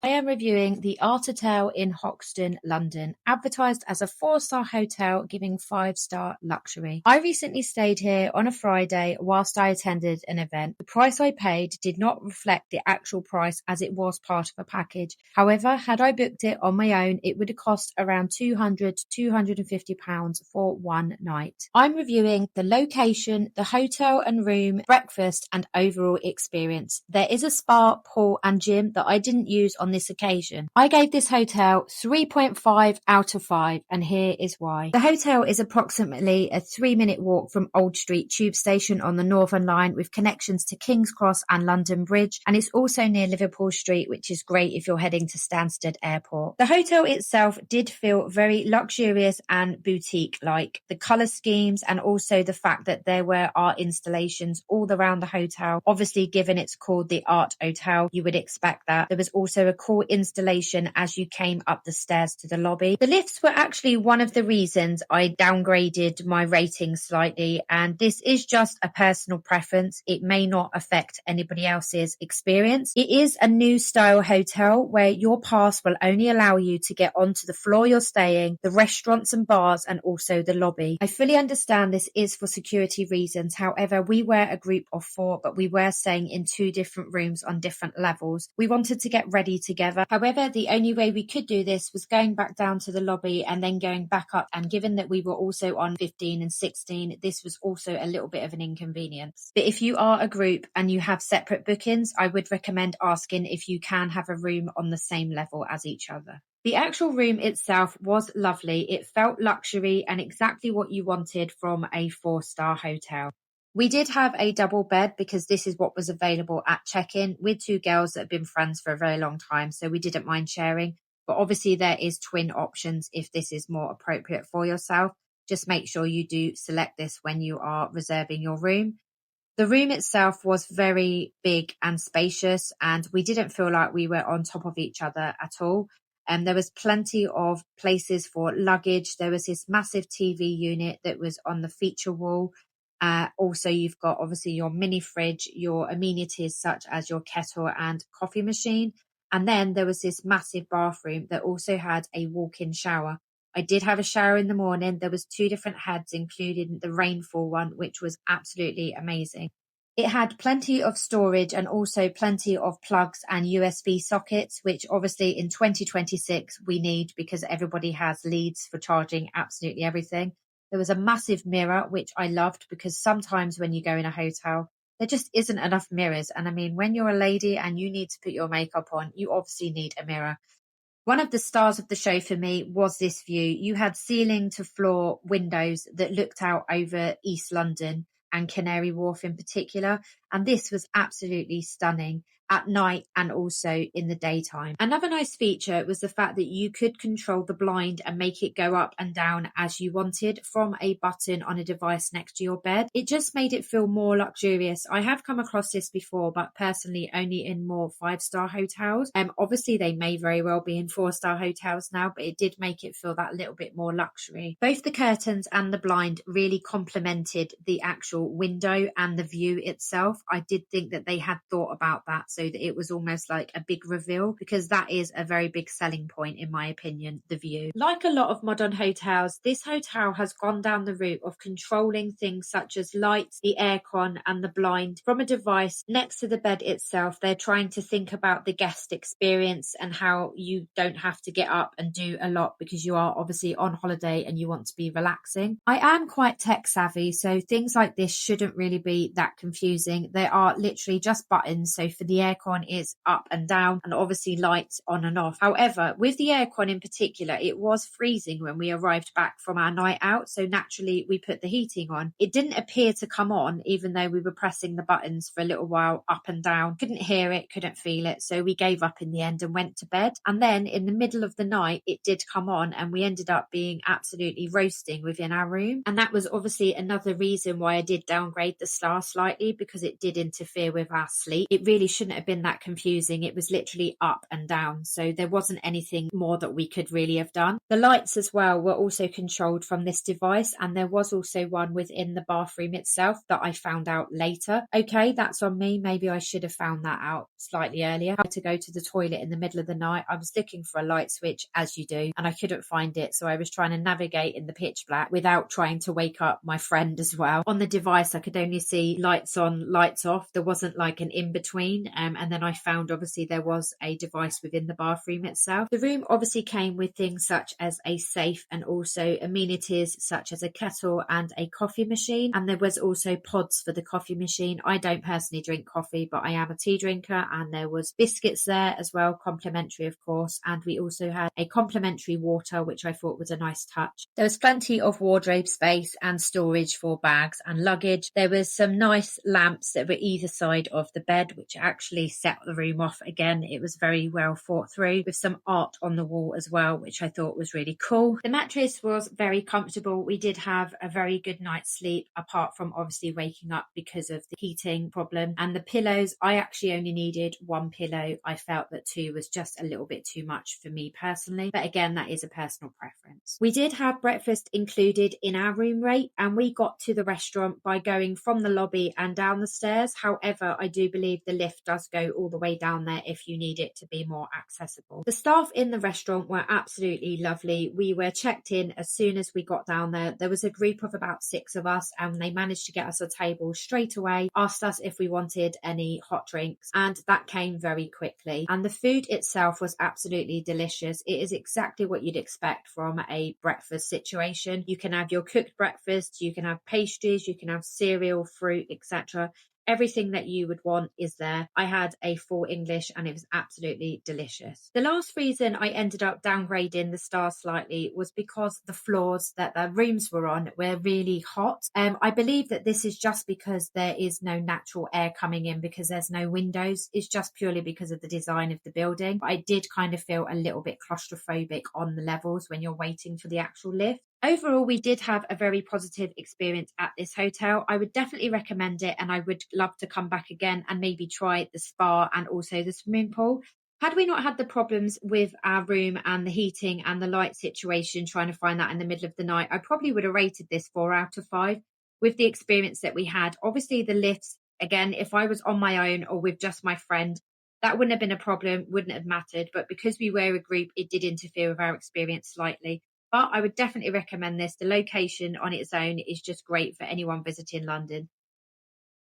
I am reviewing the Art'otel in Hoxton, London, advertised as a 4-star hotel giving 5-star luxury. I recently stayed here on a Friday whilst I attended an event. The price I paid did not reflect the actual price as it was part of a package. However, had I booked it on my own, it would have cost around £200 to £250 for one night. I'm reviewing the location, the hotel and room, breakfast and overall experience. There is a spa, pool and gym that I didn't use on this occasion. I gave this hotel 3.5 out of 5 and here is why. The hotel is approximately a 3-minute walk from Old Street Tube Station on the Northern Line with connections to King's Cross and London Bridge, and it's also near Liverpool Street, which is great if you're heading to Stansted Airport. The hotel itself did feel very luxurious and boutique-like. The colour schemes and also the fact that there were art installations all around the hotel. Obviously, given it's called the Art'otel, you would expect that. There was also a cool installation as you came up the stairs to the lobby. The lifts were actually one of the reasons I downgraded my rating slightly, and this is just a personal preference. It may not affect anybody else's experience. It is a new style hotel where your pass will only allow you to get onto the floor you're staying, the restaurants and bars, and also the lobby. I fully understand this is for security reasons. However, we were a group of 4, but we were staying in 2 different rooms on different levels. We wanted to get ready together. However, the only way we could do this was going back down to the lobby and then going back up. And given that we were also on 15 and 16, this was also a little bit of an inconvenience. But if you are a group and you have separate bookings, I would recommend asking if you can have a room on the same level as each other. The actual room itself was lovely. It felt luxury and exactly what you wanted from a 4-star hotel. We did have a double bed because this is what was available at check-in with 2 girls that have been friends for a very long time, so we didn't mind sharing. But obviously there is twin options if this is more appropriate for yourself. Just make sure you do select this when you are reserving your room. The room itself was very big and spacious, and we didn't feel like we were on top of each other at all. There was plenty of places for luggage. There was this massive TV unit that was on the feature wall. Also, you've got obviously your mini fridge, your amenities such as your kettle and coffee machine. And then there was this massive bathroom that also had a walk-in shower. I did have a shower in the morning. There was 2 different heads, including the rainfall one, which was absolutely amazing. It had plenty of storage and also plenty of plugs and USB sockets, which obviously in 2026 we need because everybody has leads for charging absolutely everything. There was a massive mirror, which I loved because sometimes when you go in a hotel, there just isn't enough mirrors. And I mean, when you're a lady and you need to put your makeup on, you obviously need a mirror. One of the stars of the show for me was this view. You had ceiling to floor windows that looked out over East London and Canary Wharf in particular. And this was absolutely stunning at night and also in the daytime. Another nice feature was the fact that you could control the blind and make it go up and down as you wanted from a button on a device next to your bed. It just made it feel more luxurious. I have come across this before, but personally only in more 5-star hotels. Obviously they may very well be in 4-star hotels now, but it did make it feel that little bit more luxury. Both the curtains and the blind really complemented the actual window and the view itself. I did think that they had thought about that so that it was almost like a big reveal, because that is a very big selling point in my opinion, the view. Like a lot of modern hotels, this hotel has gone down the route of controlling things such as lights, the aircon and the blind from a device next to the bed itself. They're trying to think about the guest experience and how you don't have to get up and do a lot because you are obviously on holiday and you want to be relaxing. I am quite tech savvy, so things like this shouldn't really be that confusing. They are literally just buttons. So for the aircon, it's up and down and obviously lights on and off. However, with the aircon in particular, it was freezing when we arrived back from our night out. So naturally we put the heating on. It didn't appear to come on even though we were pressing the buttons for a little while up and down. Couldn't hear it, couldn't feel it. So we gave up in the end and went to bed. And then in the middle of the night, it did come on and we ended up being absolutely roasting within our room. And that was obviously another reason why I did downgrade the star slightly, because it did interfere with our sleep. It really shouldn't have been that confusing. It was literally up and down, so there wasn't anything more that we could really have done. The lights as well were also controlled from this device, and there was also one within the bathroom itself that I found out later. Okay, that's on me. Maybe I should have found that out slightly earlier. I had to go to the toilet in the middle of the night. I was looking for a light switch, as you do, and I couldn't find it, so I was trying to navigate in the pitch black without trying to wake up my friend as well. On the device, I could only see lights on, lights off. There wasn't like an in-between, and then I found obviously there was a device within the bathroom itself. The room obviously came with things such as a safe and also amenities such as a kettle and a coffee machine, and there was also pods for the coffee machine. I don't personally drink coffee, but I am a tea drinker, and there was biscuits there as well, complimentary of course, and we also had a complimentary water, which I thought was a nice touch. There was plenty of wardrobe space and storage for bags and luggage. There was some nice lamps that were either side of the bed, which actually set the room off again. It was very well thought through, with some art on the wall as well, which I thought was really cool. The mattress was very comfortable. We did have a very good night's sleep, apart from obviously waking up because of the heating problem. And the pillows, I actually only needed one pillow. I felt that two was just a little bit too much for me personally, but again, that is a personal preference. We did have breakfast included in our room rate, and we got to the restaurant by going from the lobby and down the stairs. However, I do believe the lift does go all the way down there if you need it to be more accessible. The staff in the restaurant were absolutely lovely. We were checked in as soon as we got down there. There was a group of about 6 of us, and they managed to get us a table straight away, asked us if we wanted any hot drinks, and that came very quickly. And the food itself was absolutely delicious. It is exactly what you'd expect from a breakfast situation. You can have your cooked breakfast, you can have pastries, you can have cereal, fruit, etc. Everything that you would want is there. I had a full English and it was absolutely delicious. The last reason I ended up downgrading the stars slightly was because the floors that the rooms were on were really hot. I believe that this is just because there is no natural air coming in because there's no windows. It's just purely because of the design of the building. I did kind of feel a little bit claustrophobic on the levels when you're waiting for the actual lift. Overall, we did have a very positive experience at this hotel. I would definitely recommend it, and I would love to come back again and maybe try the spa and also the swimming pool. Had we not had the problems with our room and the heating and the light situation, trying to find that in the middle of the night, I probably would have rated this 4 out of 5 with the experience that we had. Obviously, the lifts, again, if I was on my own or with just my friend, that wouldn't have been a problem, wouldn't have mattered. But because we were a group, it did interfere with our experience slightly. But I would definitely recommend this. The location on its own is just great for anyone visiting London.